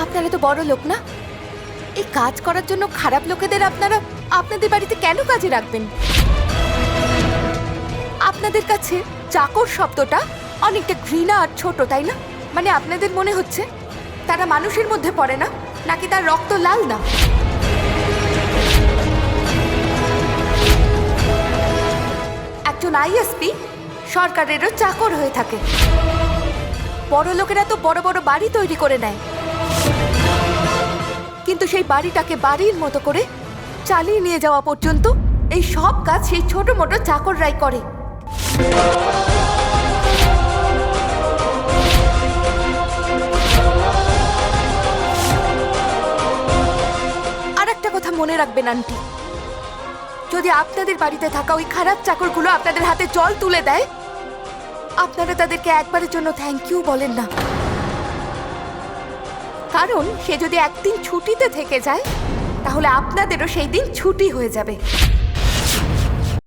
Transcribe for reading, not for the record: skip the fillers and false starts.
আপনারা তো বড় লোক না, এই কাজ করার জন্য খারাপ লোকেদের আপনারা আপনাদের বাড়িতে কেন কাজে রাখবেন? আপনাদের কাছে চাকর শব্দটা অনেকটা ঘৃণা আর ছোট, তাই না? মানে আপনাদের মনে হচ্ছে তারা মানুষের মধ্যে পড়ে না, নাকি তার রক্ত লাল না? একজন আইএসপি সরকারেরও চাকর হয়ে থাকে। বড় লোকেরা তো বড় বড় বাড়ি তৈরি করে নেয়, কিন্তু সেই বাড়িটাকে বাড়ির মতো করে চালিয়ে নিয়ে যাওয়া পর্যন্ত এই সব কাজ সেই ছোট মোটো চাকররাই করে। আর একটা কথা মনে রাখবেন আন্টি, যদি আপনাদের বাড়িতে থাকা ওই খারাপ চাকরগুলো আপনাদের হাতে জল তুলে দেয়, আপনারা তাদেরকে একবারের জন্য থ্যাংক ইউ বলেন না। কারণ সে যদি একদিন ছুটিতে থেকে যায়, তাহলে আপনাদেরও সেই দিন ছুটি হয়ে যাবে।